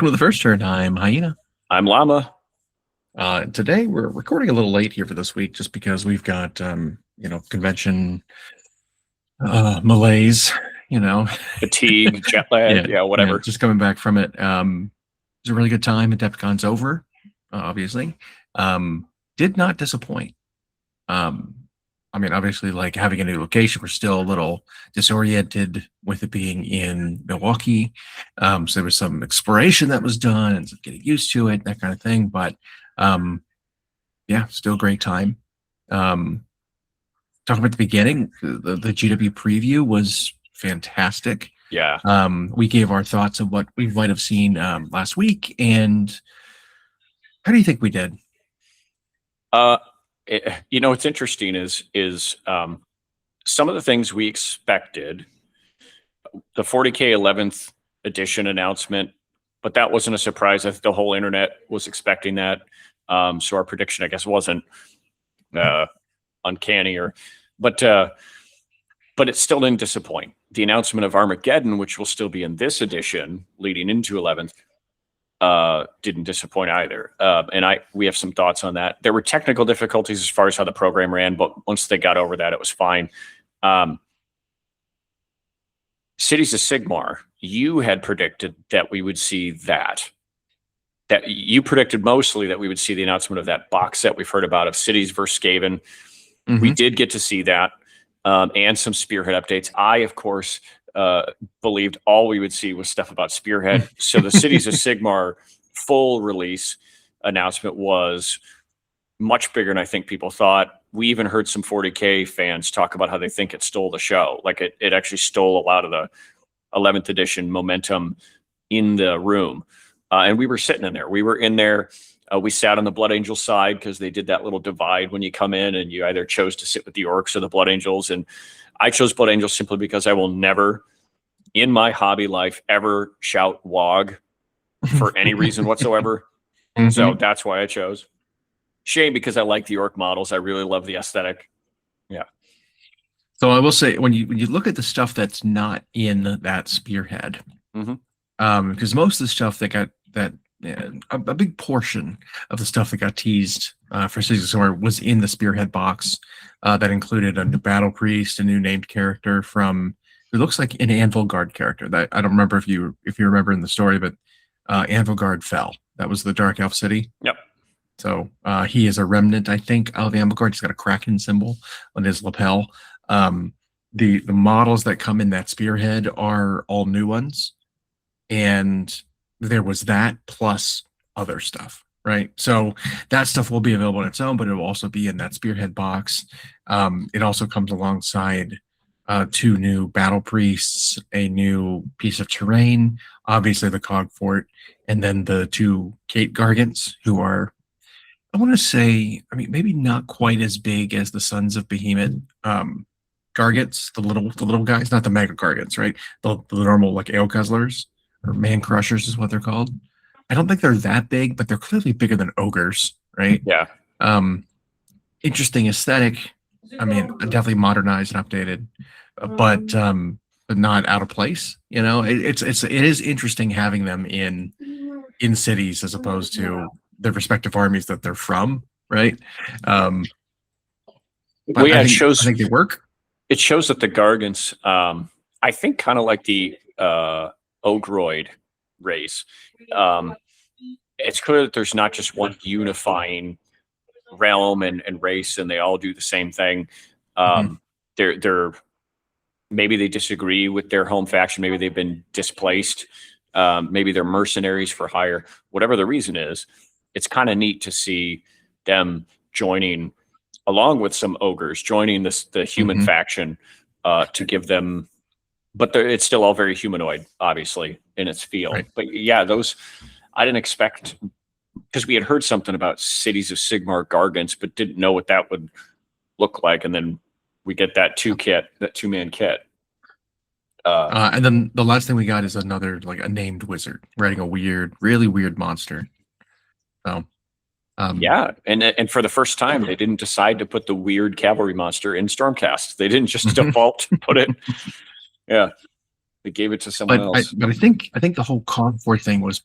Welcome to the first turn. I'm Hyena. I'm Llama. Today we're recording a little late here for this week, just because we've got convention malaise. Fatigue, jet lag, whatever. Just coming back from it. It was a really good time. Adepticon's over, obviously. Did not disappoint. Obviously, like having a new location, we're still a little disoriented with it being in Milwaukee. So there was some exploration that was done and getting used to it, that kind of thing. But still a great time. Talking about the beginning, the GW preview was fantastic. Yeah. We gave our thoughts of what we might have seen last week, and how do you think we did? What's interesting is some of the things we expected. The 40K 11th edition announcement, but that wasn't a surprise. I think the whole internet was expecting that. So our prediction, I guess, wasn't uncanny, but it still didn't disappoint. The announcement of Armageddon, which will still be in this edition, leading into 11th, didn't disappoint either. We have some thoughts on that. There were technical difficulties as far as how the program ran, but once they got over that, it was fine. Cities of Sigmar, you had predicted that we would see that you predicted mostly that we would see the announcement of that box set we've heard about of Cities versus Skaven. Mm-hmm. We did get to see that, and some Spearhead updates. I, of course, believed all we would see was stuff about Spearhead. So the Cities of Sigmar full release announcement was much bigger than I think people thought. We even heard some 40K fans talk about how they think it stole the show. Like it actually stole a lot of the 11th edition momentum in the room. And we were sitting in there. We were in there. We sat on the Blood Angel side because they did that little divide when you come in, and you either chose to sit with the Orcs or the Blood Angels. And I chose Blood Angels simply because I will never in my hobby life ever shout WOG for any reason whatsoever. Mm-hmm. So that's why I chose. Shame, because I like the Orc models. I really love the aesthetic. Yeah. So I will say, when you look at the stuff that's not in that Spearhead, mm-hmm. Because most of the stuff that got a big portion of the stuff that got teased for Cities of Sigmar was in the Spearhead box. That included a new Battle Priest, a new named character from, it looks like an Anvil Guard character. That I don't remember if you remember in the story, but Anvil Guard fell. That was the Dark Elf city. Yep. So he is a remnant, I think, of Anvil Guard. He's got a Kraken symbol on his lapel. The models that come in that Spearhead are all new ones, and there was that plus other stuff, right? So that stuff will be available on its own, but it will also be in that Spearhead box. It also comes alongside 2 new Battle Priests, a new piece of terrain, obviously the Cog Fort, and then the 2 Kate Gargants, who are, I want to say, maybe not quite as big as the Sons of Behemoth Gargants, the little guys, not the Mega Gargants, right? The normal like Ale Guzzlers, or Man Crushers is what they're called. I don't think they're that big, but they're clearly bigger than ogres, right? Yeah. Interesting aesthetic. Definitely modernized and updated, but not out of place. It is interesting having them in cities as opposed to their respective armies that they're from, right? I think they work. It shows that the Gargants, I think, kind of like the Ogroid race. It's clear that there's not just one unifying realm and race, and they all do the same thing. They're maybe they disagree with their home faction. Maybe they've been displaced. Maybe they're mercenaries for hire. Whatever the reason is, it's kind of neat to see them joining, along with some ogres, joining the human faction to give them. But it's still all very humanoid, obviously, in its feel. Right. But yeah, those I didn't expect, because we had heard something about Cities of Sigmar Gargants, but didn't know what that would look like. And then we get that 2-man kit. And then the last thing we got is another, like, a named wizard riding a really weird monster. So yeah, and for the first time, they didn't decide to put the weird cavalry monster in Stormcast. They didn't just default put it. Yeah. They gave it to someone else. I think the whole Concord thing was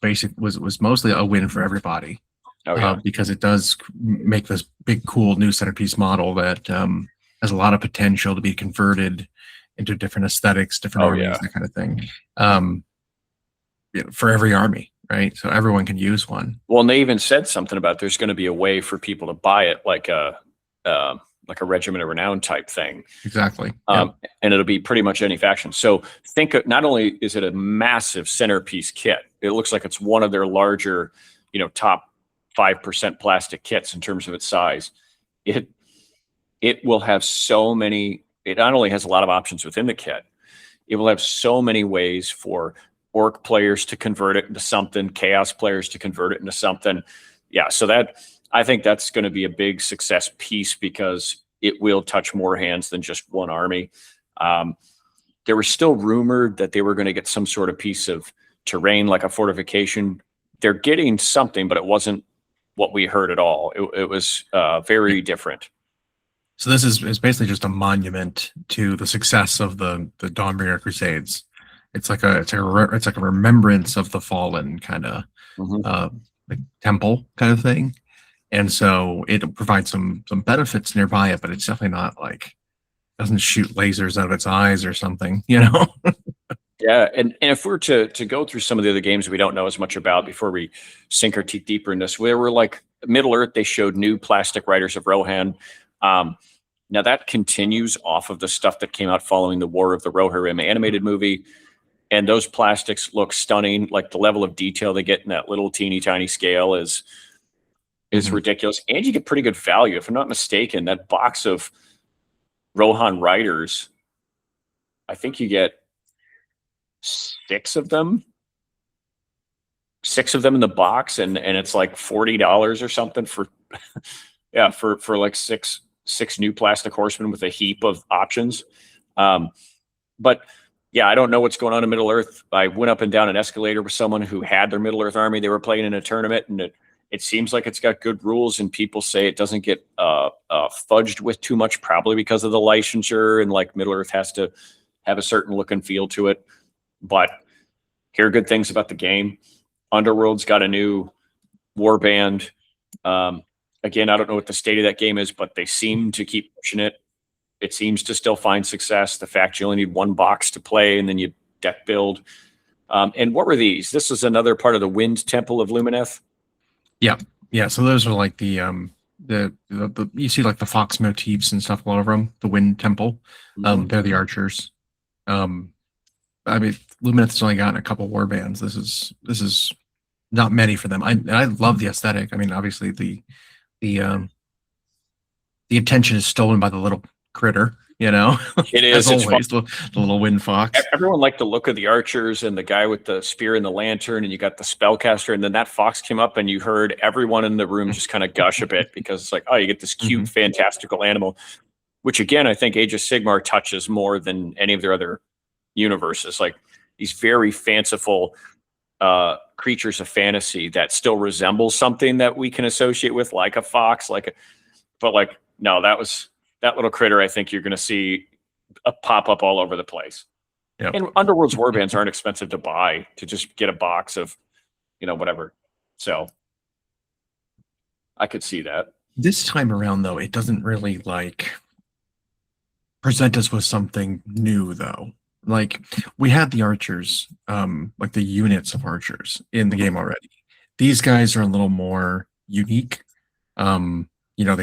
mostly a win for everybody. Oh yeah. Because it does make this big, cool new centerpiece model that has a lot of potential to be converted into different aesthetics, different Oh armies, yeah. that kind of thing. For every army, right? So everyone can use one. Well, and they even said something about there's going to be a way for people to buy it, like a Regiment of Renown type thing. Exactly. And it'll be pretty much any faction. So think of, not only is it a massive centerpiece kit, it looks like it's one of their larger, top 5% plastic kits in terms of its size. It will have so many. It not only has a lot of options within the kit, it will have so many ways for orc players to convert it into something, chaos players to convert it into something. Yeah, so that, I think that's going to be a big success piece because it will touch more hands than just one army. There was still rumored that they were going to get some sort of piece of terrain, like a fortification. They're getting something, but it wasn't what we heard at all. It was very different. So this is basically just a monument to the success of the Dawnbringer Crusades. It's like a remembrance of the fallen kind of like temple kind of thing, and so it provides some benefits nearby it, but it's definitely not like, doesn't shoot lasers out of its eyes or something, Yeah, and if we're to go through some of the other games we don't know as much about before we sink our teeth deeper in this, where we're like Middle Earth, they showed new plastic Riders of Rohan. Now that continues off of the stuff that came out following the War of the Rohirrim animated movie, and those plastics look stunning. Like the level of detail they get in that little teeny tiny scale is ridiculous, and you get pretty good value. If I'm not mistaken, that box of Rohan Riders, I think you get six of them in the box, and it's like $40 or something for yeah, for like six new plastic horsemen with a heap of options. But yeah, I don't know what's going on in Middle Earth. I went up and down an escalator with someone who had their Middle Earth army. They were playing in a tournament, and it seems like it's got good rules, and people say it doesn't get fudged with too much, probably because of the licensure, and like Middle Earth has to have a certain look and feel to it. But hear good things about the game. Underworld's got a new warband. Again, I don't know what the state of that game is, but they seem to keep pushing it. It seems to still find success. The fact you only need one box to play, and then you deck build. And what were these? This is another part of the Wind Temple of Lumineth. Yeah. So those are like the you see like the fox motifs and stuff all over them. The Wind Temple. They're the archers. I mean, Lumineth's only gotten a couple war bands. This is not many for them. I love the aesthetic. I mean, obviously the attention is stolen by the little critter, It is. As always, the little wind fox. Everyone liked the look of the archers and the guy with the spear and the lantern, and you got the spellcaster, and then that fox came up, and you heard everyone in the room just kind of gush a bit because it's like, oh, you get this cute, fantastical animal, which again, I think Age of Sigmar touches more than any of their other universes. Like these very fanciful creatures of fantasy that still resemble something that we can associate with, like a fox, no, that little critter. I think you're going to see a pop up all over the place. Yep. And Underworld's warbands aren't expensive to buy, to just get a box of, whatever. So I could see that. This time around, though, it doesn't really present us with something new, though. Like we had the archers, like the units of archers in the game already. These guys are a little more unique. They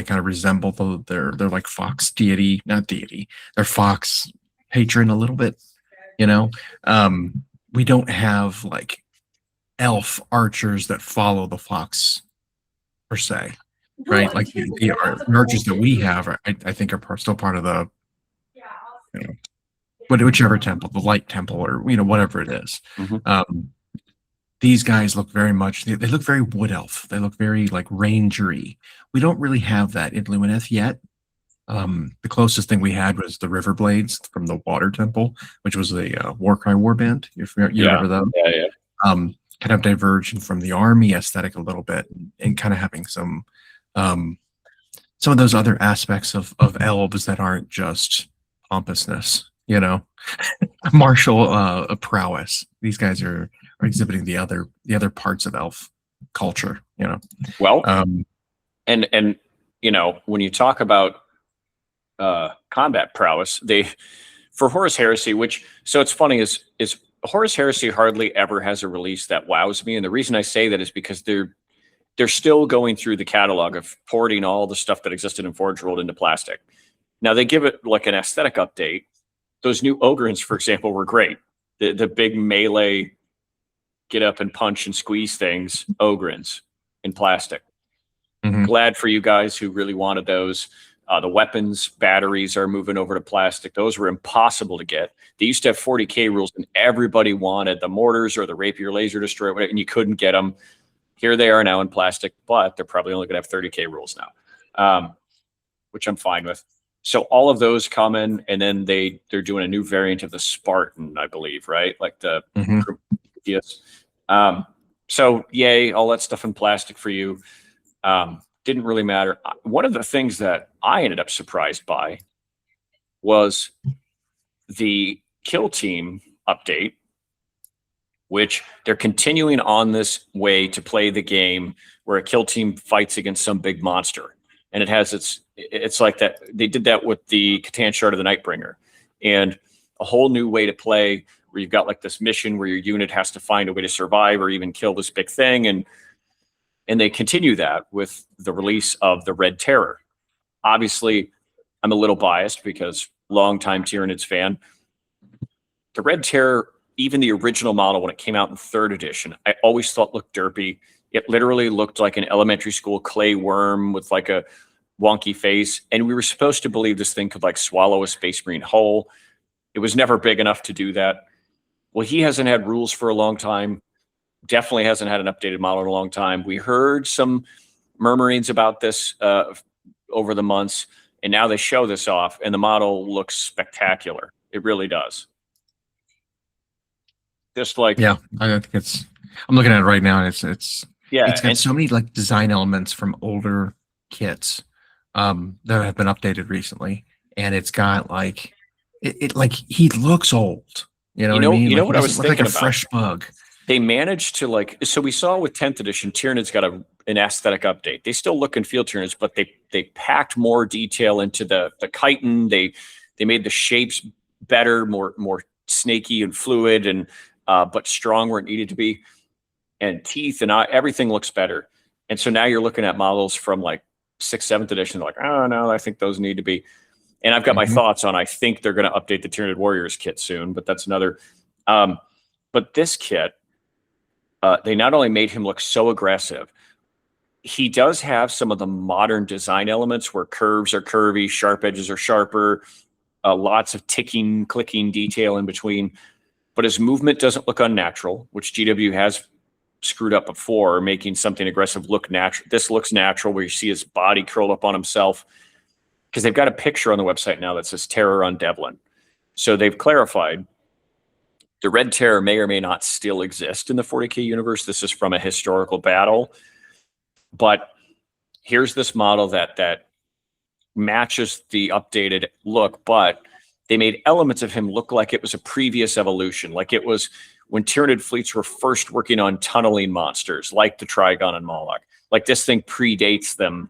kind of resemble they're like fox deity, not deity. They're fox patron a little bit. We don't have like elf archers that follow the fox per se, right? Like the archers that we have, I think are still part of the, whichever temple, the light temple, or whatever it is. These guys look very much, they look very wood elf. They look very like rangery. We don't really have that in Lumineth yet. The closest thing we had was the River Blades from the Water Temple, which was a Warcry warband. You remember them? Yeah. Kind of diverging from the army aesthetic a little bit, and kind of having some of those other aspects of elves that aren't just pompousness. martial prowess. These guys are exhibiting the other parts of elf culture. Well, Um, and when you talk about combat prowess, they for Horus Heresy, which so it's funny is Horus Heresy hardly ever has a release that wows me, and the reason I say that is because they're still going through the catalog of porting all the stuff that existed in Forge World into plastic. Now they give it like an aesthetic update. Those new Ogrins, for example, were great. The big melee get up and punch and squeeze things, Ogrins in plastic. mhm. Glad for you guys who really wanted those. The weapons batteries are moving over to plastic. Those were impossible to get. They used to have 40K rules, and everybody wanted the mortars or the rapier laser destroyer, and you couldn't get them. Here they are now in plastic, but they're probably only going to have 30K rules now, which I'm fine with. So all of those come in, and then they're doing a new variant of the Spartan, I believe, right? Like the Mhm. yes. So yay, all that stuff in plastic for you. Didn't really matter. One of the things that I ended up surprised by was the Kill Team update, which they're continuing on this way to play the game where a kill team fights against some big monster. And it's like that. They did that with the Catan Shard of the Nightbringer, and a whole new way to play where you've got like this mission where your unit has to find a way to survive or even kill this big thing. And they continue that with the release of the Red Terror. Obviously, I'm a little biased because longtime Tyranids fan. The Red Terror, even the original model when it came out in 3rd edition, I always thought looked derpy. It literally looked like an elementary school clay worm with like a wonky face. And we were supposed to believe this thing could like swallow a Space Marine whole. It was never big enough to do that. Well, he hasn't had rules for a long time. Definitely hasn't had an updated model in a long time. We heard some murmurings about this over the months, and now they show this off, and the model looks spectacular. It really does. Just like Yeah, I think it's. I'm looking at it right now, and it's yeah, got so many like design elements from older kits that have been updated recently, and it's got like it like he looks old. You know what I mean? You Like know he what I doesn't was look like thinking a about? fresh bug. They managed to like so we saw with 10th edition Tyranids got an aesthetic update. They still look and feel Tyranids, but they packed more detail into the chitin. They made the shapes better, more snaky and fluid, and but strong where it needed to be, and teeth and everything looks better. And so now you're looking at models from like 6th, 7th edition. They're like, oh no, I think those need to be. And I've got my thoughts on. I think they're going to update the Tyranid Warriors kit soon, but that's another. But this kit, they not only made him look so aggressive, he does have some of the modern design elements where curves are curvy, sharp edges are sharper, lots of ticking, clicking detail in between. But his movement doesn't look unnatural, which GW has screwed up before, making something aggressive look natural. This looks natural where you see his body curled up on himself, because they've got a picture on the website now that says Terror on Devlin. So they've clarified the Red Terror may or may not still exist in the 40K universe. This is from a historical battle. But here's this model that matches the updated look, but they made elements of him look like it was a previous evolution, like it was when Tyranid fleets were first working on tunneling monsters, like the Trigon and Moloch. Like this thing predates them.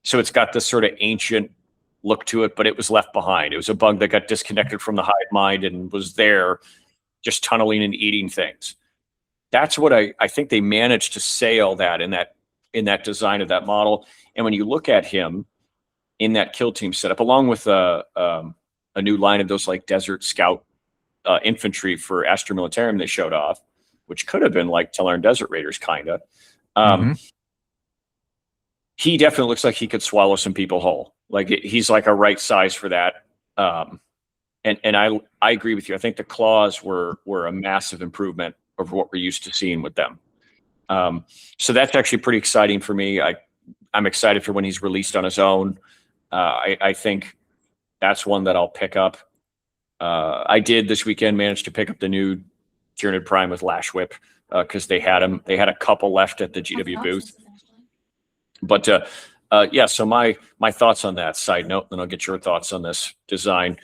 So it's got this sort of ancient look to it, but it was left behind. It was a bug that got disconnected from the hive mind and was there just tunneling and eating things. That's what I think they managed to sail that in that design of that model. And when you look at him in that kill team setup, along with a new line of those like Desert Scout infantry for Astra Militarum they showed off, which could have been like Teleran Desert Raiders, kind of. He definitely looks like he could swallow some people whole. Like he's like a right size for that. And I agree with you. I think the claws were a massive improvement over what we're used to seeing with them. So that's actually pretty exciting for me. I'm excited for when he's released on his own. I think that's one that I'll pick up. I did this weekend manage to pick up the new Tyranid Prime with Lash Whip because they had them. They had a couple left at the GW booth. But yeah, so my thoughts on that side note, then I'll get your thoughts on this design.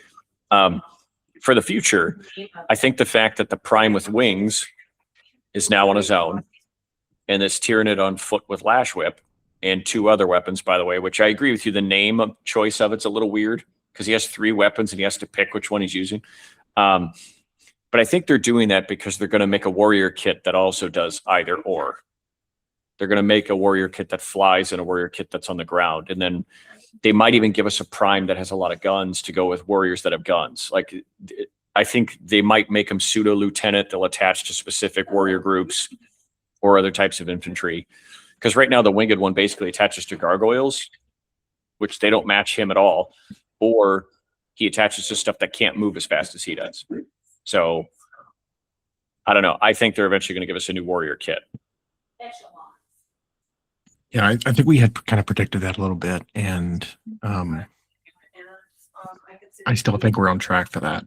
for the future, I think the fact that the Prime with wings is now on his own, and this Tyranid on foot with Lash Whip, and 2 other weapons, by the way, which I agree with you. The name of choice of it's a little weird because he has 3 weapons and he has to pick which one he's using. But I think they're doing that because they're going to make a warrior kit that also does either or. They're going to make a warrior kit that flies and a warrior kit that's on the ground. And then they might even give us a Prime that has a lot of guns to go with warriors that have guns. Like, I think they might make them pseudo lieutenant. They'll attach to specific warrior groups or other types of infantry. Because right now the winged one basically attaches to gargoyles, which they don't match him at all, or he attaches to stuff that can't move as fast as he does. So I don't know. I think they're eventually going to give us a new warrior kit. Yeah, I think we had kind of predicted that a little bit, and I still think we're on track for that.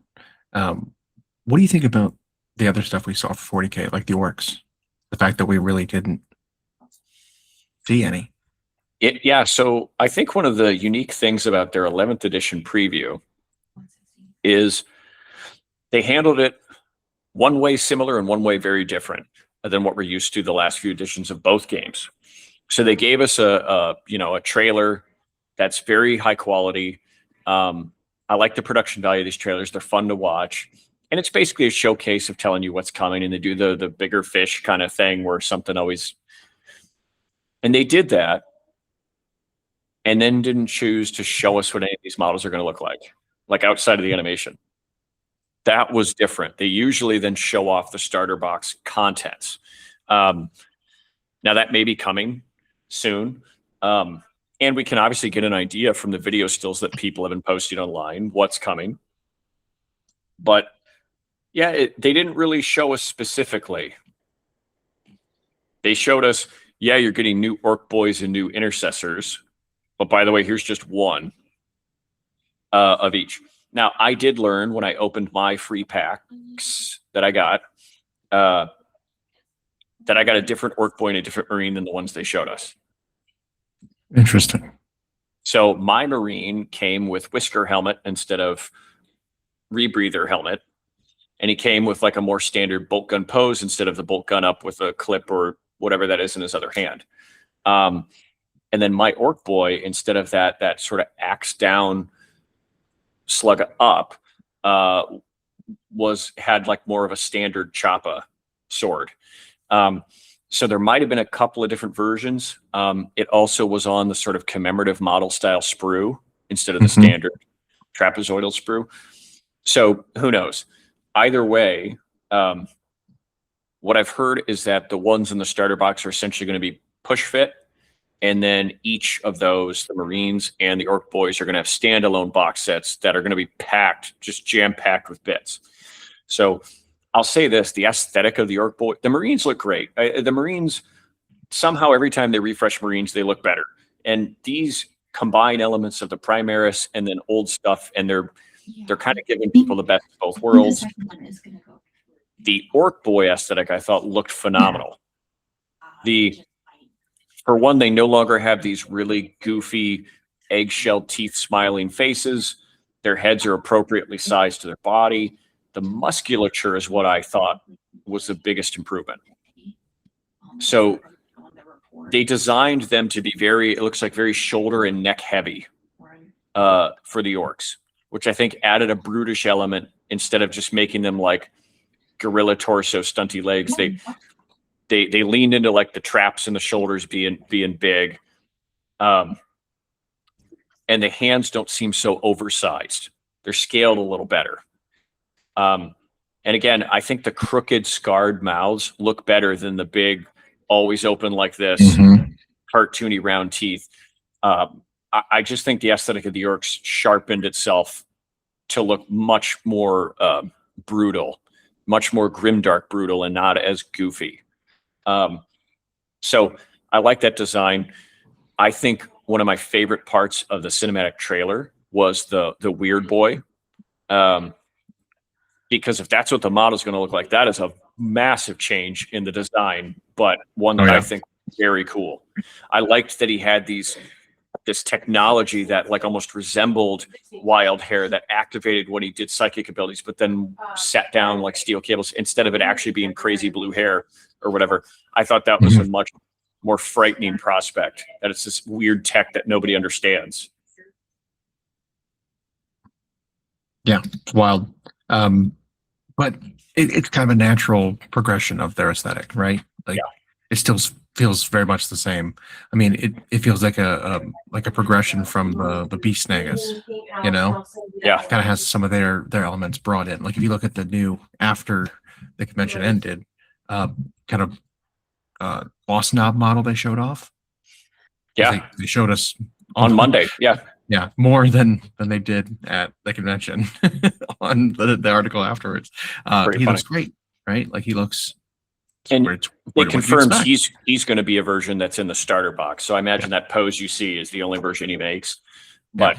What do you think about the other stuff we saw for 40K, like the orcs? The fact that we really didn't see any. Yeah, so I think one of the unique things about their 11th edition preview is they handled it one way similar and one way very different than what we're used to the last few editions of both games. So they gave us a trailer that's very high quality. I like the production value of these trailers. They're fun to watch. And it's basically a showcase of telling you what's coming. And they do the bigger fish kind of thing where something always... And they did that and then didn't choose to show us what any of these models are going to look like outside of the animation. That was different. They usually then show off the starter box contents. Now that may be coming soon. And we can obviously get an idea from the video stills that people have been posting online what's coming. But yeah, they didn't really show us specifically. They showed us, yeah, you're getting new Orc Boys and new Intercessors. But by the way, here's just one of each. Now, I did learn when I opened my free packs that I got a different Orc Boy and a different Marine than the ones they showed us. Interesting. So my Marine came with Whisker helmet instead of Rebreather helmet. And he came with like a more standard bolt gun pose instead of the bolt gun up with a clip or whatever that is in his other hand. And then my Orc Boy, instead of that sort of axe down slug up, had like more of a standard Choppa sword. So there might have been a couple of different versions. It also was on the sort of commemorative model style sprue instead of the standard trapezoidal sprue. So who knows? Either way, what I've heard is that the ones in the starter box are essentially going to be push fit. And then each of those, the Marines and the Orc Boys, are going to have standalone box sets that are going to be packed, just jam-packed with bits. So I'll say this, the aesthetic of the Orc Boy, the Marines look great. The Marines, somehow every time they refresh Marines, they look better. And these combine elements of the Primaris and then old stuff, and they're kind of giving people the best of both worlds. The Orc Boy aesthetic, I thought, looked phenomenal. For one, they no longer have these really goofy eggshell teeth smiling faces. Their heads are appropriately sized to their body. The musculature is what I thought was the biggest improvement. So they designed them to be it looks like very shoulder and neck heavy for the orcs, which I think added a brutish element instead of just making them like gorilla torso, stunty legs. They leaned into like the traps in the shoulders being big. And the hands don't seem so oversized. They're scaled a little better. And again, I think the crooked scarred mouths look better than the big, always open like this, cartoony round teeth. I just think the aesthetic of the orcs sharpened itself to look much more brutal, much more grimdark brutal, and not as goofy. So I like that design. I think one of my favorite parts of the cinematic trailer was the Weird Boy. Because if that's what the model is going to look like, that is a massive change in the design, but one that I think is very cool. I liked that he had these this technology that like almost resembled wild hair that activated when he did psychic abilities, but then sat down like steel cables instead of it actually being crazy blue hair or whatever. I thought that was a much more frightening prospect, that it's this weird tech that nobody understands. Yeah, it's wild. But it's kind of a natural progression of their aesthetic, right? Like it still feels very much the same. I mean, it feels like a progression from the Beast Nagas, you know? Yeah. Kind of has some of their elements brought in. Like if you look at the new after the convention ended, kind of boss knob model they showed off. Yeah. They showed us on Monday. Yeah. Yeah, more than they did at the convention on the article afterwards. He looks great, right? Like he looks. And it confirms he's going to be a version that's in the starter box. So I imagine that pose you see is the only version he makes. But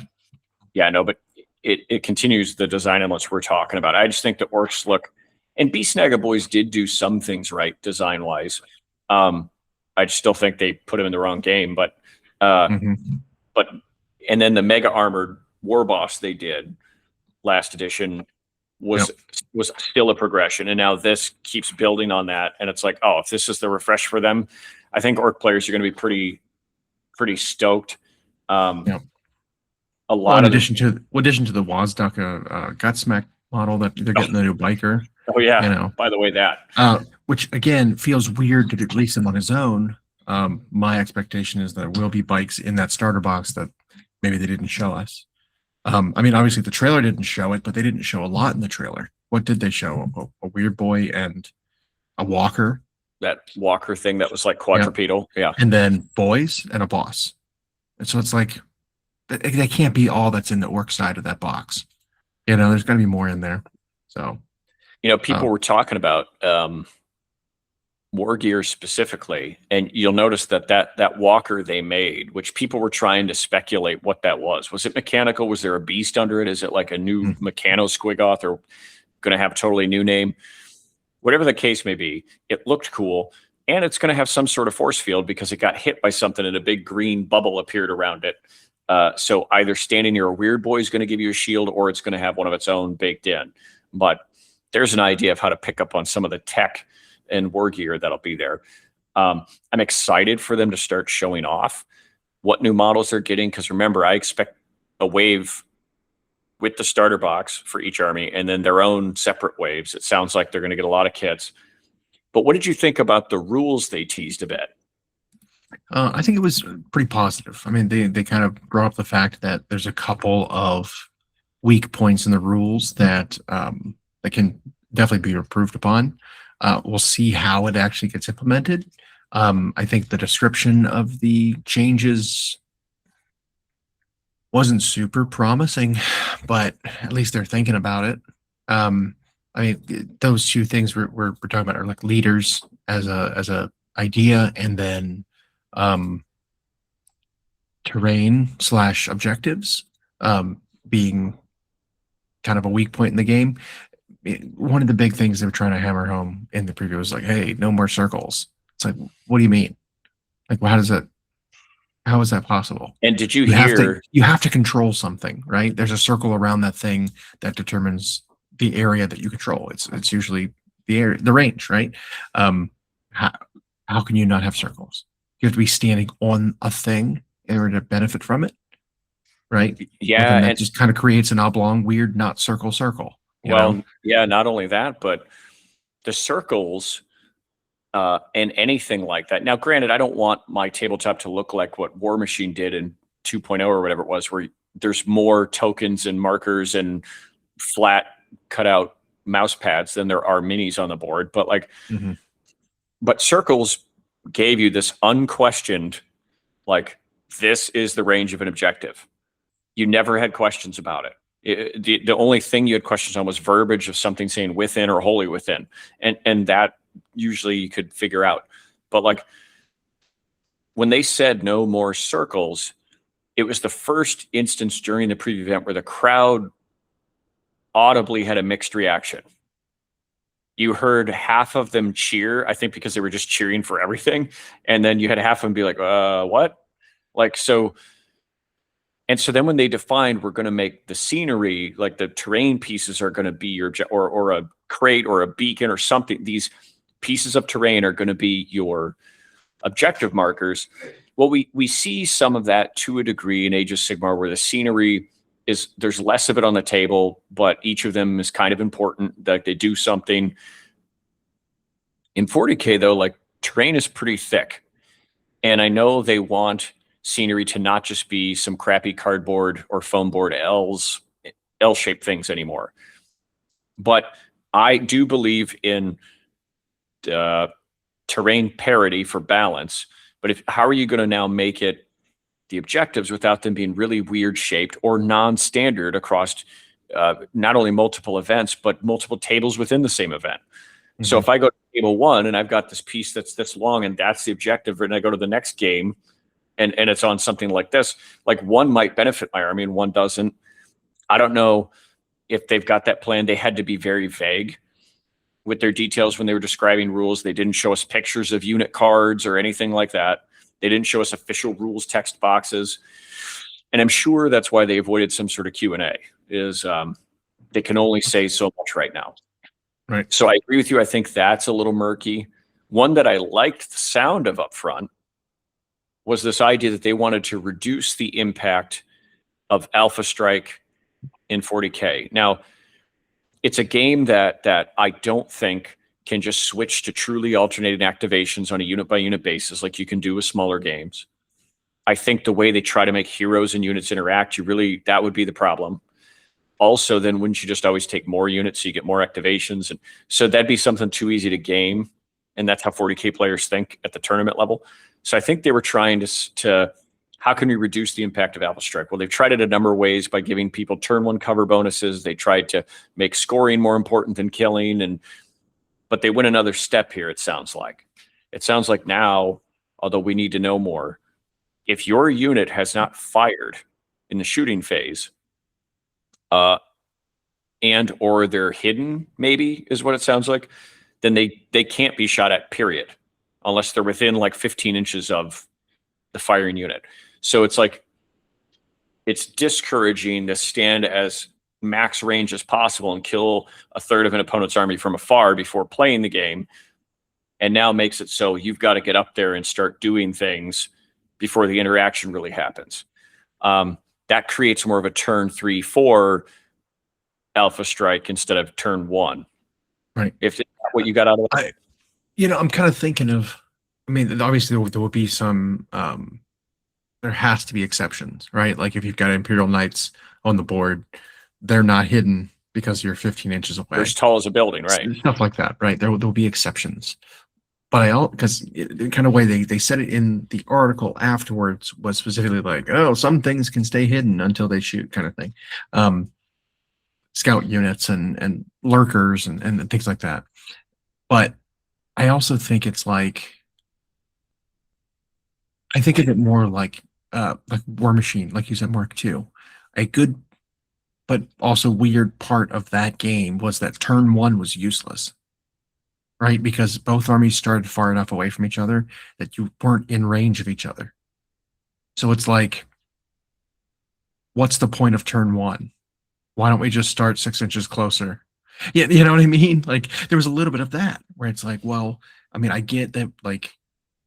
but it continues the design elements we're talking about. I just think the orcs look, and Beast Naga Boys did do some things right design wise. I still think they put him in the wrong game, but and then the mega armored war boss they did last edition was still a progression, and now this keeps building on that. And it's like, oh, if this is the refresh for them, I think orc players are going to be pretty stoked. A lot in addition to the Wazdaka Gutsmack model that they're getting the new biker. Oh yeah, you know. By the way, that which again feels weird to release him on his own. My expectation is that there will be bikes in that starter box that maybe they didn't show us. I mean, obviously the trailer didn't show it, but they didn't show a lot in the trailer. What did they show? A weird boy and a walker. That walker thing that was like quadrupedal. Yeah. And then boys and a boss. And so it's like, they can't be all that's in the orc side of that box. You know, there's got to be more in there. So, you know, people were talking about war gear specifically, and you'll notice that walker they made, which people were trying to speculate what that was it mechanical? Was there a beast under it? Is it like a new Meccano Squigoth, or going to have a totally new name? Whatever the case may be, it looked cool, and it's going to have some sort of force field because it got hit by something and a big green bubble appeared around it. So either standing near a weird boy is going to give you a shield, or it's going to have one of its own baked in. But there's an idea of how to pick up on some of the tech and war gear that'll be there. I'm excited for them to start showing off what new models they're getting, because remember, I expect a wave with the starter box for each army and then their own separate waves. It sounds like they're going to get a lot of kits. But what did you think about the rules they teased a bit? I think it was pretty positive. I mean, they kind of brought up the fact that there's a couple of weak points in the rules that that can definitely be improved upon. We'll see how it actually gets implemented. I think the description of the changes wasn't super promising, but at least they're thinking about it. I mean, those two things we're talking about are like leaders as a idea, and then terrain / objectives being kind of a weak point in the game. One of the big things they were trying to hammer home in the preview was like, hey, no more circles. It's like, what do you mean? Like, how is that possible? And did you hear? You have to control something, right? There's a circle around that thing that determines the area that you control. It's usually the area, the range, right? How can you not have circles? You have to be standing on a thing in order to benefit from it, right? Yeah, and that just kind of creates an oblong, weird, not circle. Well, know? Yeah, not only that, but the circles and anything like that. Now, granted, I don't want my tabletop to look like what War Machine did in 2.0 or whatever it was, where there's more tokens and markers and flat cutout mouse pads than there are minis on the board. But like, but circles gave you this unquestioned, like, this is the range of an objective. You never had questions about it. The only thing you had questions on was verbiage of something saying within or wholly within, and that usually you could figure out. But like, when they said no more circles, it was the first instance during the preview event where the crowd audibly had a mixed reaction. You heard half of them cheer, I think because they were just cheering for everything, and then you had half of them be like, what? Like, so And so then when they defined, we're going to make the scenery, like the terrain pieces are going to be your, or a crate or a beacon or something. These pieces of terrain are going to be your objective markers. Well, we see some of that to a degree in Age of Sigmar, where the scenery is, there's less of it on the table, but each of them is kind of important, that they do something. In 40K though, like terrain is pretty thick. And I know they want scenery to not just be some crappy cardboard or foam board L-shaped things anymore. But I do believe in terrain parity for balance. But how are you going to now make it the objectives without them being really weird shaped or non-standard across not only multiple events, but multiple tables within the same event? Mm-hmm. So if I go to table 1 and I've got this piece that's long and that's the objective, and I go to the next game and it's on something like this, like one might benefit my army and one doesn't. I don't know if they've got that plan. They had to be very vague with their details when they were describing rules. They didn't show us pictures of unit cards or anything like that. They didn't show us official rules text boxes. And I'm sure that's why they avoided some sort of Q&A, is they can only say so much right now. Right. So I agree with you. I think that's a little murky. One that I liked the sound of up front was this idea that they wanted to reduce the impact of Alpha Strike in 40K. Now, it's a game that I don't think can just switch to truly alternating activations on a unit-by-unit basis like you can do with smaller games. I think the way they try to make heroes and units interact, that would be the problem. Also, then wouldn't you just always take more units so you get more activations? And so that'd be something too easy to game, and that's how 40K players think at the tournament level. So I think they were trying to how can we reduce the impact of Alpha Strike? Well, they've tried it a number of ways by giving people turn 1 cover bonuses. They tried to make scoring more important than killing, but they went another step here, it sounds like. It sounds like now, although we need to know more, if your unit has not fired in the shooting phase, and or they're hidden, maybe is what it sounds like, then they can't be shot at, period, unless they're within like 15 inches of the firing unit. So it's like, it's discouraging to stand as max range as possible and kill a third of an opponent's army from afar before playing the game, and now makes it so you've got to get up there and start doing things before the interaction really happens. That creates more of a turn 3, 4 Alpha Strike instead of turn 1. Right. If that's what you got out of it. I'm kind of thinking of, I mean, obviously there will be some, there has to be exceptions, right? Like if you've got Imperial Knights on the board, they're not hidden because you're 15 inches away. They're as tall as a building, right? Stuff like that, right? There'll be exceptions. But because the kind of way they said it in the article afterwards was specifically like, oh, some things can stay hidden until they shoot, kind of thing. Scout units and lurkers and things like that. But I also think it's like, I think of it more like War Machine, like you said, Mark II. A good but also weird part of that game was that turn 1 was useless. Right? Because both armies started far enough away from each other that you weren't in range of each other. So it's like, what's the point of turn 1? Why don't we just start 6 inches closer? Yeah, you know what I mean? Like, there was a little bit of that where it's like, well, I mean, I get that, like,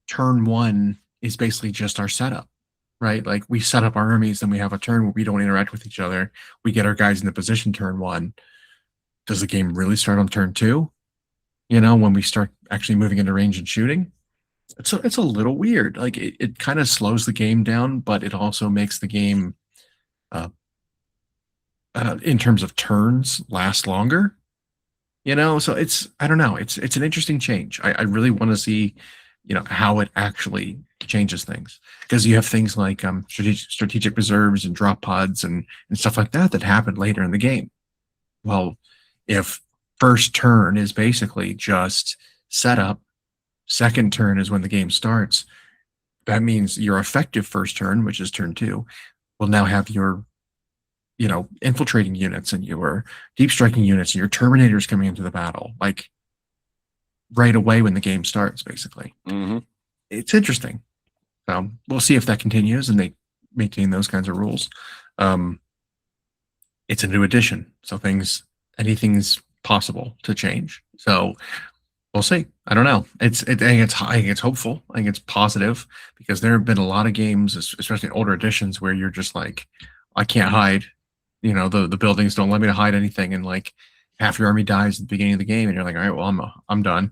turn 1 is basically just our setup, right? Like, we set up our armies, then we have a turn where we don't interact with each other. We get our guys in the position turn 1. Does the game really start on turn 2? When we start actually moving into range and shooting? It's a little weird. Like, it kind of slows the game down, but it also makes the game, in terms of turns, last longer. So it's, I don't know. It's an interesting change. I really want to see, how it actually changes things, because you have things like strategic reserves and drop pods and stuff like that happen later in the game. Well, if first turn is basically just setup, second turn is when the game starts, that means your effective first turn, which is turn 2, will now have your infiltrating units and your deep striking units and your terminators coming into the battle, like right away when the game starts, basically. Mm-hmm. It's interesting. We'll see if that continues and they maintain those kinds of rules. Um, it's a new edition, so anything's possible to change. So we'll see. I don't know. I think it's hopeful. I think it's positive because there have been a lot of games, especially older editions, where you're just like, I can't hide. The buildings don't let me to hide anything, and like half your army dies at the beginning of the game, and you're like, all right, well, I'm done.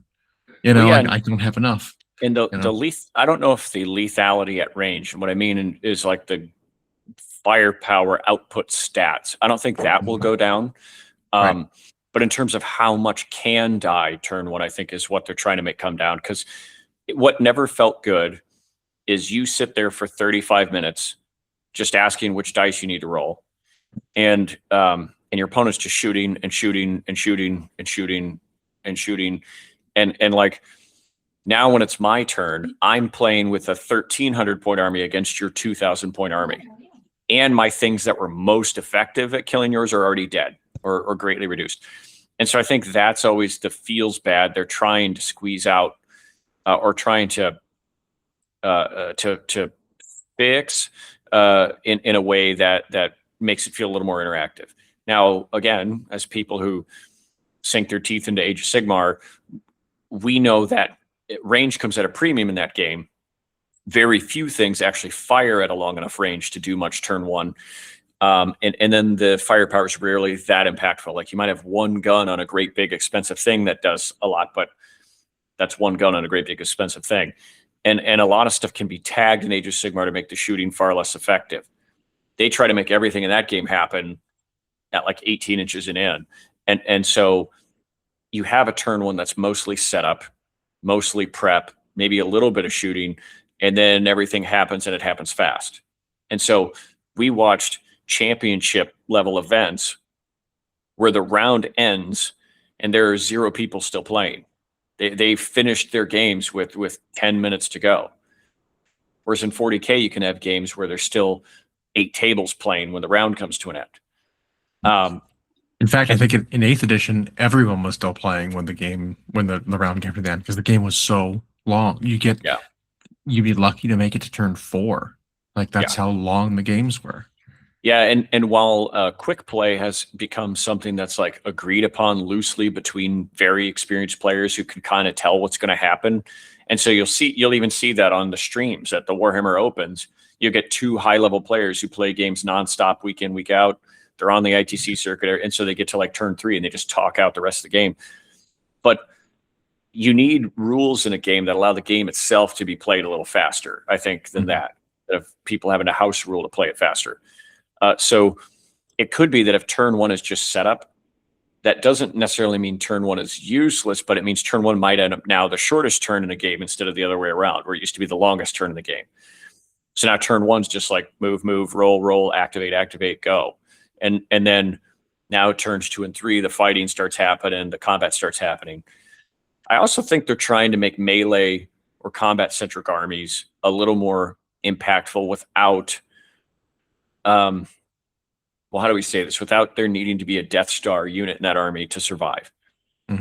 Well, yeah, I don't have enough. and You the know, I don't know if the lethality at range, and what I mean is like the firepower output stats. I don't think that will go down. right? But in terms of how much can die turn one, I think is what they're trying to make come down. Because what never felt good is you sit there for 35 minutes just asking which dice you need to roll, and your opponent's just shooting and shooting and shooting and shooting and shooting, and like now when it's my turn, I'm playing with a 1,300 point army against your 2,000 point army, and my things that were most effective at killing yours are already dead or greatly reduced. And so I think that's always the feels bad. They're trying to squeeze out or trying to fix in a way that makes it feel a little more interactive. Now, again, as people who sink their teeth into Age of Sigmar, we know that range comes at a premium in that game. Very few things actually fire at a long enough range to do much turn one. And then the firepower is rarely that impactful. Like you might have one gun on a great big expensive thing that does a lot, but that's one gun on a great big expensive thing. And a lot of stuff can be tagged in Age of Sigmar to make the shooting far less effective. They try to make everything in that game happen at like 18 inches in. And so you have a turn one that's mostly setup, mostly prep, maybe a little bit of shooting, and then everything happens and it happens fast. And so we watched championship level events where the round ends and there are 0 people still playing. They finished their games with 10 minutes to go. Whereas in 40K, you can have games where there's still 8 tables playing when the round comes to an end. In fact, I think in 8th edition, everyone was still playing when the round came to the end because the game was so long. Yeah. You'd be lucky to make it to turn 4. Like that's how long the games were. Yeah, and while quick play has become something that's like agreed upon loosely between very experienced players who can kind of tell what's going to happen, and so you'll even see that on the streams at the Warhammer Opens. You get 2 high-level players who play games nonstop, week in, week out. They're on the ITC circuit, and so they get to like turn 3 and they just talk out the rest of the game. But you need rules in a game that allow the game itself to be played a little faster, I think, than that. Of people having a house rule to play it faster. So it could be that if turn 1 is just set up, that doesn't necessarily mean turn 1 is useless, but it means turn 1 might end up now the shortest turn in a game instead of the other way around, where it used to be the longest turn in the game. So now turn 1's just like move, roll, activate, go. And then now turns 2 and 3, the fighting starts happening, the combat starts happening. I also think they're trying to make melee or combat-centric armies a little more impactful without, well, how do we say this? Without there needing to be a Death Star unit in that army to survive.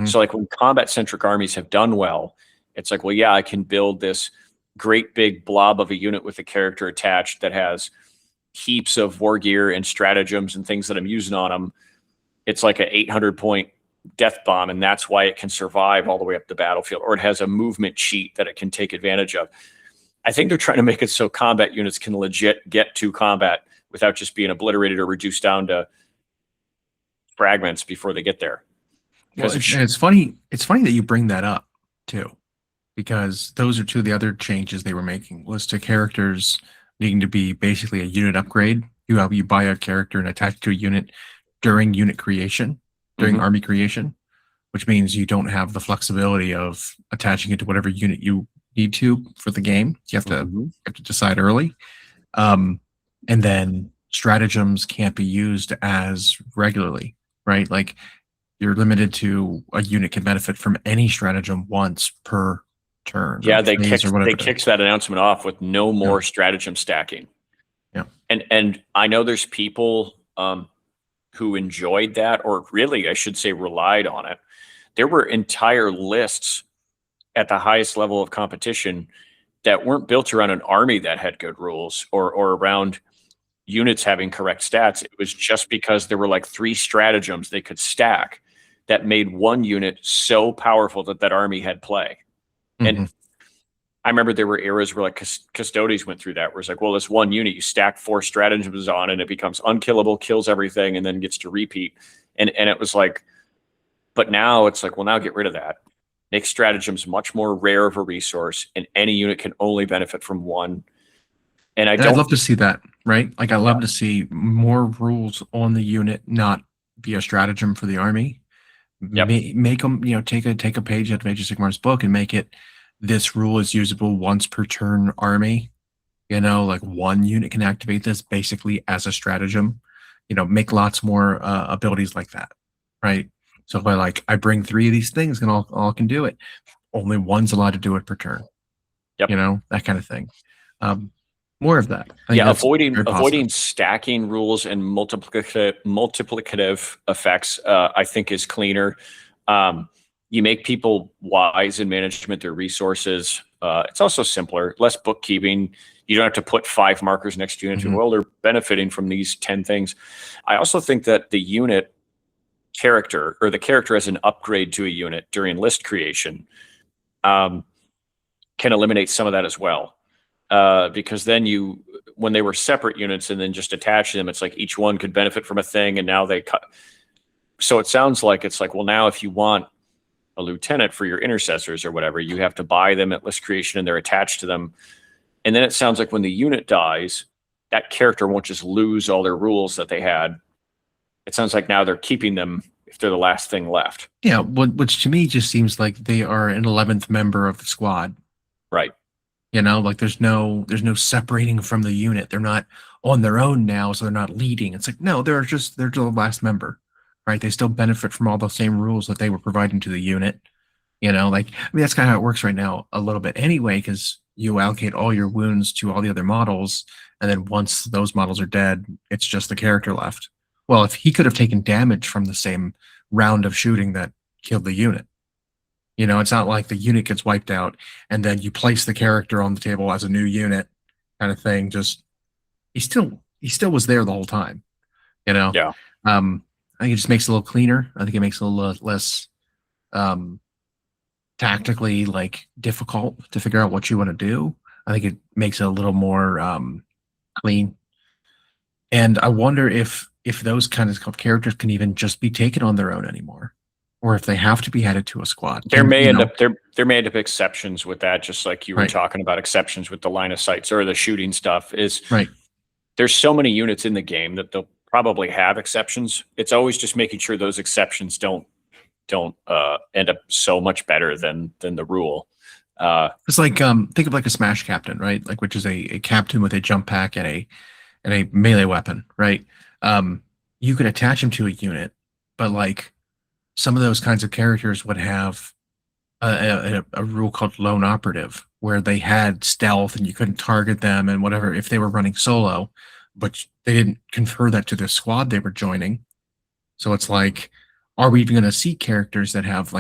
So like when combat-centric armies have done well, it's like, well, yeah, I can build this great big blob of a unit with a character attached that has heaps of war gear and stratagems and things that I'm using on them. It's like an 800-point death bomb, and that's why it can survive all the way up the battlefield, or it has a movement cheat that it can take advantage of. I think they're trying to make it so combat units can legit get to combat without just being obliterated or reduced down to fragments before they get there. Well, it's funny that you bring that up too, because those are 2 of the other changes they were making was to characters needing to be basically a unit upgrade. You buy a character and attach it to a unit during unit creation, during army creation, which means you don't have the flexibility of attaching it to whatever unit you need to for the game. You have to decide early. And then stratagems can't be used as regularly, right? Like you're limited to a unit can benefit from any stratagem once per turn. Yeah, they kicked that announcement off with no more stratagem stacking. Yeah. And I know there's people who enjoyed that, or really, I should say, relied on it. There were entire lists at the highest level of competition that weren't built around an army that had good rules or around units having correct stats. It was just because there were like 3 stratagems they could stack that made one unit so powerful that that army had play. And Mhm. I remember there were eras where like Custodes went through that, where it's like, well, this one unit you stack 4 stratagems on and it becomes unkillable, kills everything, and then gets to repeat. And it was like, but now it's like, well, now get rid of that. Make stratagems much more rare of a resource, and any unit can only benefit from one. And I And I'd don't, love to see that, right? Like I yeah, love to see more rules on the unit, not be a stratagem for the army. yep, Make them, take a page out of Age of Sigmar's book and make it this rule is usable once per turn army. Like one unit can activate this basically as a stratagem. Make lots more abilities like that, right? So if I bring 3 of these things and all can do it, only one's allowed to do it per turn. yep. That kind of thing. Um, More of that. I think Yeah, that's very positive. avoiding stacking rules and multiplicative effects, I think, is cleaner. You make people wise in management their resources. It's also simpler, less bookkeeping. You don't have to put 5 markers next to units. Mhm. Well, they're benefiting from these 10 things. I also think that the unit character, or the character as an upgrade to a unit during list creation, um, can eliminate some of that as well. Because then when they were separate units and then just attach them, it's like each one could benefit from a thing, and now they cut. So it sounds like it's like, well, now if you want a lieutenant for your intercessors or whatever, you have to buy them at list creation and they're attached to them. And then it sounds like when the unit dies, that character won't just lose all their rules that they had. It sounds like now they're keeping them if they're the last thing left. Yeah, which to me just seems like they are an 11th member of the squad. Right. Like there's no separating from the unit. They're not on their own now, so they're not leading. It's like no, they're the last member, right? They still benefit from all the same rules that they were providing to the unit. That's kind of how it works right now a little bit anyway, because you allocate all your wounds to all the other models, and then once those models are dead, it's just the character left. Well, if he could have taken damage from the same round of shooting that killed the unit, it's not like the unit gets wiped out and then you place the character on the table as a new unit kind of thing. Just he still was there the whole time, you know. Yeah. I think it just makes it a little cleaner. I think it makes it a little less um tactically difficult to figure out what you want to do. I think it makes it a little more clean. And I wonder if those kinds of characters can even just be taken on their own anymore, or if they have to be added to a squad. There And may end up there may end up exceptions with that, just like you were right, talking about exceptions with the line of sights or the shooting stuff. Is right, there's so many units in the game that they'll probably have exceptions. It's always just making sure those exceptions don't end up so much better than the rule. it's like think of like a smash captain, right? Like which is a captain with a jump pack and a melee weapon, right? You could attach him to a unit, but some of those kinds of characters would have a rule called lone operative, where they had stealth and you couldn't target them and whatever if they were running solo, but they didn't confer that to the squad they were joining. So it's like, are we even going to see characters that have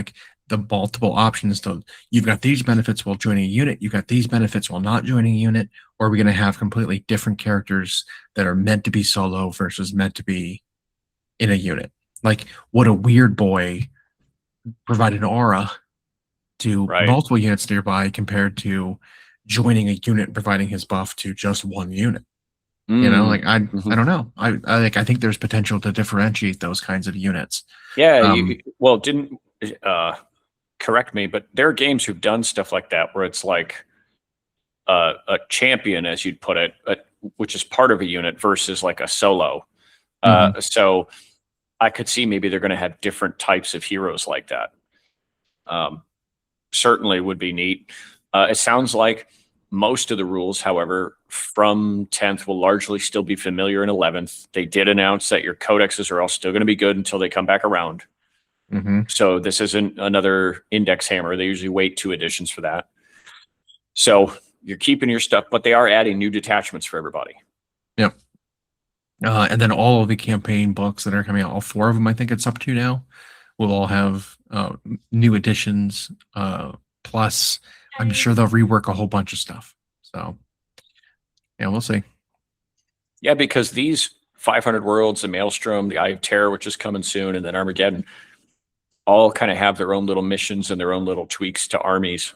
the multiple options to you've got these benefits while joining a unit, you've got these benefits while not joining a unit, or are we going to have completely different characters that are meant to be solo versus meant to be in a unit? Like, would a weird boy provide an aura to right. multiple units nearby compared to joining a unit and providing his buff to just one unit? I Mhm. don't know. I think there's potential to differentiate those kinds of units. Yeah. Um, Well, didn't correct me, but there are games who've done stuff like that where it's like a champion, as you'd put it, which is part of a unit versus like a solo. mhm. So I could see maybe they're going to have different types of heroes like that. Um, Certainly would be neat. It sounds like most of the rules, however, from 10th will largely still be familiar in 11th. They did announce that your codexes are all still going to be good until they come back around. Mm-hmm. So this isn't another index hammer. They usually wait 2 editions for that. So you're keeping your stuff, but they are adding new detachments for everybody. Yep. And then all of the campaign books that are coming out, all 4 of them, I think it's up to now, will all have new additions. Plus, I'm sure they'll rework a whole bunch of stuff. So, yeah, we'll see. Yeah, because these 500 Worlds, the Maelstrom, the Eye of Terror, which is coming soon, and then Armageddon, all kind of have their own little missions and their own little tweaks to armies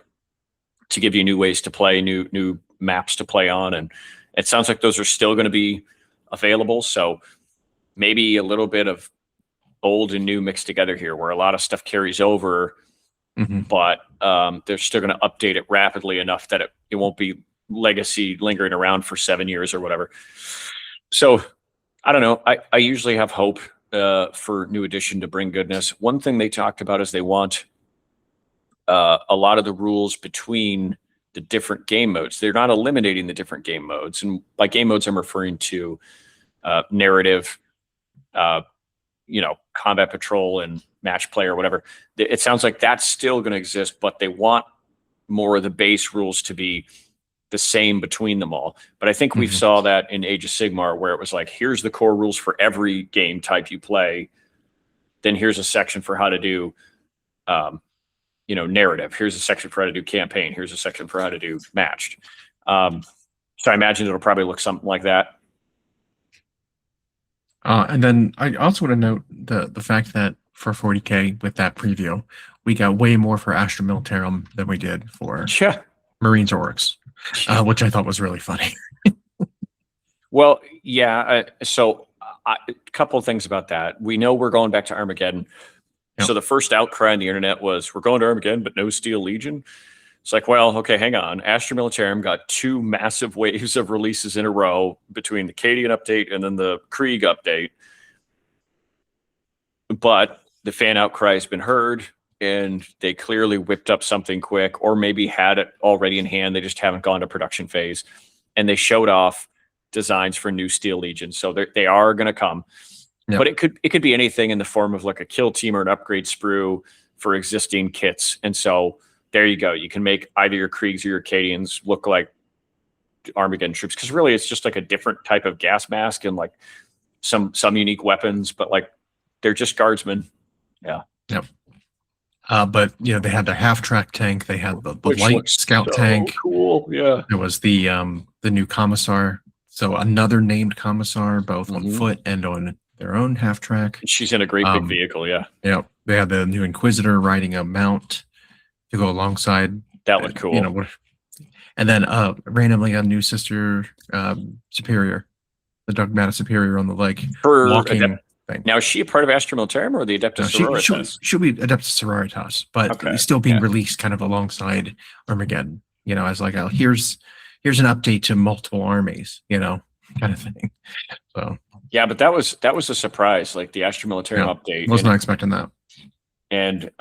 to give you new ways to play, new maps to play on, and it sounds like those are still going to be available. So maybe a little bit of old and new mixed together here, where a lot of stuff carries over, but they're still going to update it rapidly enough that it won't be legacy lingering around for 7 years or whatever. So I don't know. I usually have hope for New Edition to bring goodness. One thing they talked about is they want a lot of the rules between the different game modes. They're not eliminating the different game modes. And by game modes, I'm referring to narrative, combat patrol and match play or whatever. It sounds like that's still going to exist, but they want more of the base rules to be the same between them all. But I think we saw that in Age of Sigmar, where it was like, here's the core rules for every game type you play. Then here's a section for how to do, narrative. Here's a section for how to do campaign. Here's a section for how to do matched. So I imagine it'll probably look something like that. And then I also want to note the fact that for 40K with that preview, we got way more for Astra Militarum than we did for Marines or Orcs, which I thought was really funny. Well, yeah. So a couple of things about that. We know we're going back to Armageddon. Yep. So the first outcry on the internet was, we're going to Armageddon, but no Steel Legion. It's like, well, okay, hang on. Astra Militarum got 2 massive waves of releases in a row between the Cadian update and then the Krieg update. But the fan outcry has been heard, and they clearly whipped up something quick, or maybe had it already in hand. They just haven't gone to production phase. And they showed off designs for new Steel Legion. So they are going to come. Yep. But it could be anything in the form of like a kill team or an upgrade sprue for existing kits. And so there you go. You can make either your Kriegs or your Cadians look like Armageddon troops, because really it's just like a different type of gas mask and like some unique weapons, but like they're just guardsmen. Yeah. Yep. But they had their half-track tank. They had the light scout tank. Cool. Yeah. There was the new commissar. So another named commissar, both on foot and on their own half-track. She's in a great big vehicle. Yeah. Yeah. They had the new Inquisitor riding a mount to go alongside. That looked cool. And then randomly a new Sister Superior, the Dogmata Superior on the leg. For walking thing. Now, is she a part of Astra Militarum or the Adeptus Sororitas? She'll be Adeptus Sororitas, but still being released kind of alongside Armageddon. As like, here's an update to multiple armies, kind of thing. So yeah, but that was a surprise, like the Astra Militarum update. Was not expecting that. And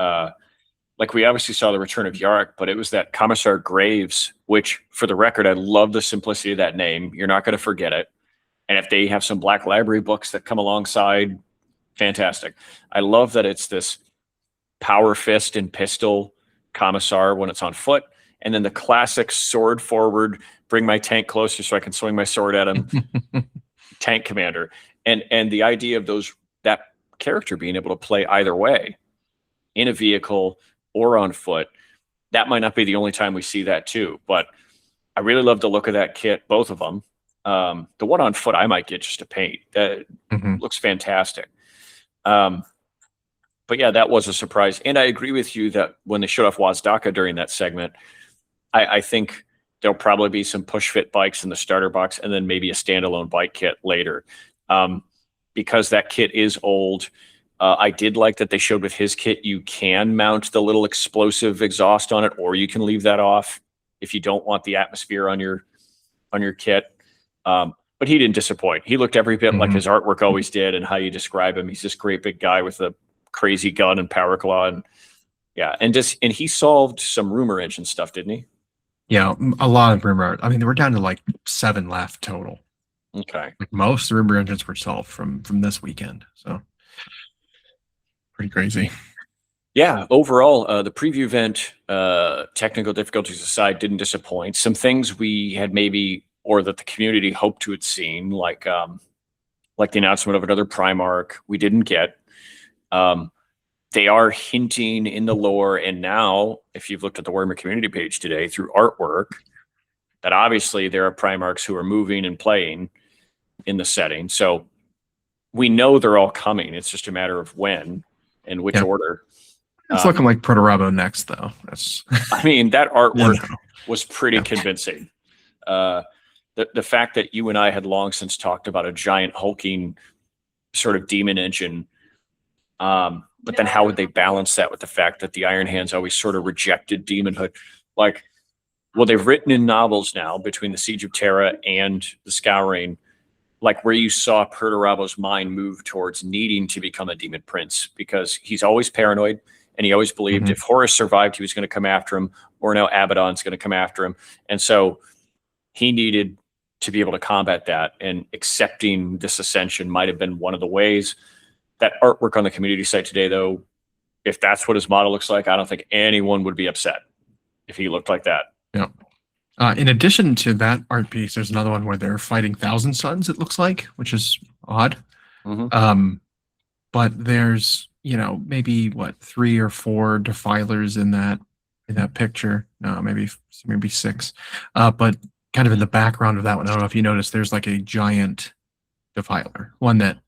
like we obviously saw the return of Yarrick, but it was that Commissar Graves, which, for the record, I love the simplicity of that name. You're not going to forget it. And if they have some Black Library books that come alongside, fantastic. I love that it's this power fist and pistol Commissar when it's on foot, and then the classic sword forward, bring my tank closer so I can swing my sword at him, tank commander. And the idea of that character being able to play either way, in a vehicle or on foot, that might not be the only time we see that too. But I really love the look of that kit, both of them. The one on foot I might get just to paint. That looks fantastic. But yeah, that was a surprise. And I agree with you that when they showed off Wazdaka during that segment, I think there'll probably be some push fit bikes in the starter box, and then maybe a standalone bike kit later. Because that kit is old. I did like that they showed with his kit, you can mount the little explosive exhaust on it, or you can leave that off if you don't want the atmosphere on your kit. But he didn't disappoint. He looked every bit like his artwork always did, and how you describe him. He's this great big guy with a crazy gun and power claw, and and he solved some rumor engine stuff, didn't he? Yeah, a lot of rumor. I mean, they were down to like 7 left total. Okay. Like most rumor engines were solved from this weekend. So pretty crazy. Yeah, overall, the preview event, technical difficulties aside, didn't disappoint. Some things we had maybe, or that the community hoped to have seen, like the announcement of another Primarch, we didn't get. They are hinting in the lore, and now, if you've looked at the Warhammer community page today through artwork, that obviously there are Primarchs who are moving and playing. in the setting. So we know they're all coming. It's just a matter of when and which order. It's looking like Protorabo next, though. That's. I mean, that artwork You know. was pretty convincing. The fact that you and I had long since talked about a giant hulking sort of demon engine, but then how would they balance that with the fact that the Iron Hands always sort of rejected demonhood? Like, well, they've written in novels now between the Siege of Terra and the Scouring, like where you saw Perturabo's mind move towards needing to become a demon prince because he's always paranoid and he always believed if Horus survived, he was going to come after him, or now Abaddon's going to come after him. And so he needed to be able to combat that, and accepting this ascension might have been one of the ways. That artwork on the community site today, though, if that's what his model looks like, I don't think anyone would be upset if he looked like that. Yeah. In addition to that art piece, there's another one where they're fighting Thousand Suns, it looks like, which is odd. But there's, maybe 3 or 4 defilers in that picture. No, maybe 6. But kind of in the background of that one, I don't know if you noticed, there's like a giant defiler, one that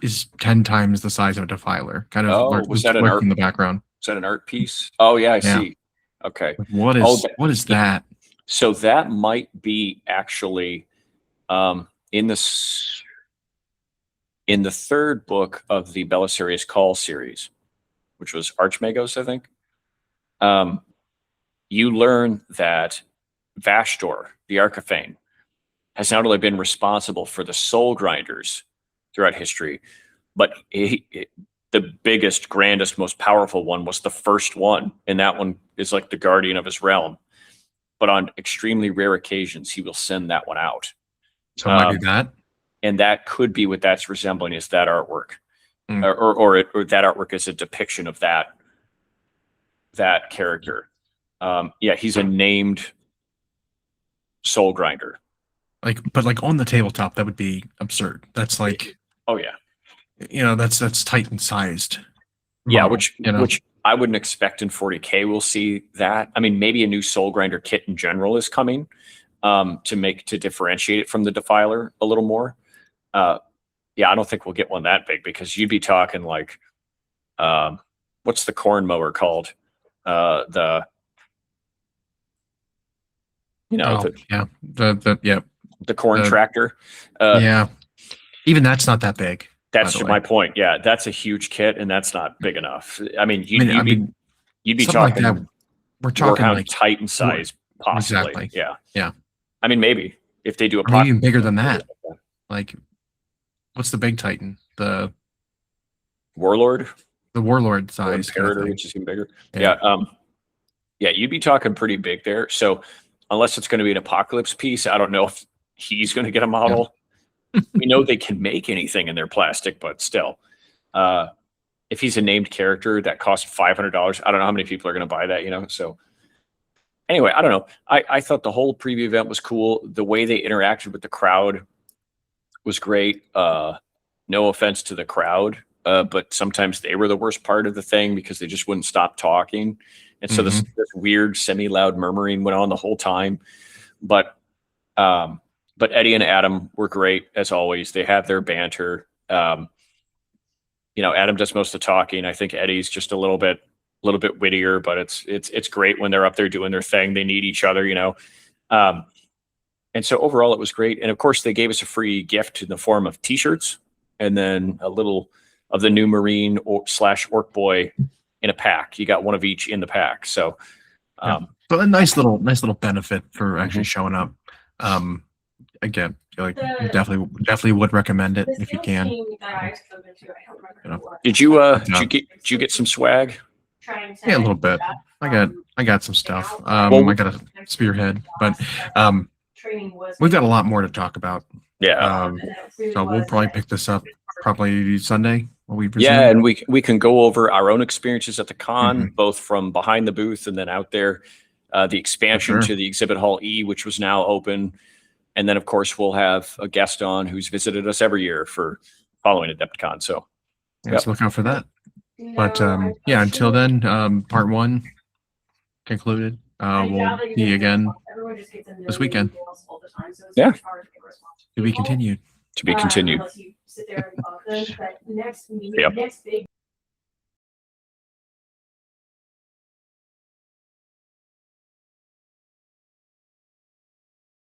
is 10 times the size of a defiler. Kind of was that an art in the background? Is that an art piece? Oh yeah, I see. Okay. What is that? So that might be actually in the 3rd book of the Belisarius Call series, which was Archmagos, I think. You learn that Vashtor, the Archaphane, has not only been responsible for the soul grinders throughout history, but the biggest, grandest, most powerful one was the first one, and that one is like the guardian of his realm. But on extremely rare occasions, he will send that one out. So it might be that, and that could be what that's resembling, is that artwork, or that artwork is a depiction of that character. Yeah, he's a named soul grinder. But on the tabletop, that would be absurd. That's like, oh yeah, that's Titan sized. Yeah, which I wouldn't expect in 40K. We'll see that. I mean, maybe a new soul grinder kit in general is coming to differentiate it from the defiler a little more. Yeah, I don't think we'll get one that big, because you'd be talking like, what's the corn mower called? The corn tractor. Yeah, even that's not that big. That's my point. Yeah, that's a huge kit, and that's not big enough. I mean, you'd be talking. Like that. We're talking like Titan size, possibly. Exactly. Yeah. I mean, maybe if they do a maybe even bigger than that. Like, what's the big Titan? The Warlord. The Warlord size. Imperator, which is even bigger. Yeah. Yeah, you'd be talking pretty big there. So unless it's going to be an Apocalypse piece, I don't know if he's going to get a model. We know they can make anything in their plastic, but still, if he's a named character that costs $500, I don't know how many people are going to buy that, So anyway, I don't know. I thought the whole preview event was cool. The way they interacted with the crowd was great. No offense to the crowd, but sometimes they were the worst part of the thing because they just wouldn't stop talking. And so this weird semi-loud murmuring went on the whole time. But Eddie and Adam were great as always. They have their banter. Adam does most of the talking. I think Eddie's just a little bit wittier, but it's great when they're up there doing their thing. They need each other, And so overall, it was great. And of course, they gave us a free gift in the form of T-shirts, and then a little of the new Marine / Orc Boy in a pack. You got one of each in the pack. So, so a nice little benefit for actually showing up. Again, definitely would recommend it if you can. Did you get some swag? Yeah, a little bit. I got some stuff. I got a spearhead, but we've got a lot more to talk about. Yeah. So we'll probably pick this up probably Sunday. Yeah, and we can go over our own experiences at the con, both from behind the booth and then out there. The expansion to the exhibit hall E, which was now open. And then, of course, we'll have a guest on who's visited us every year for following Adepticon. So let's look out for that. But until then, part 1 concluded. We'll see you again this weekend. Yeah. To be continued. To be continued. Unless you sit there and talk them, but next Yep. big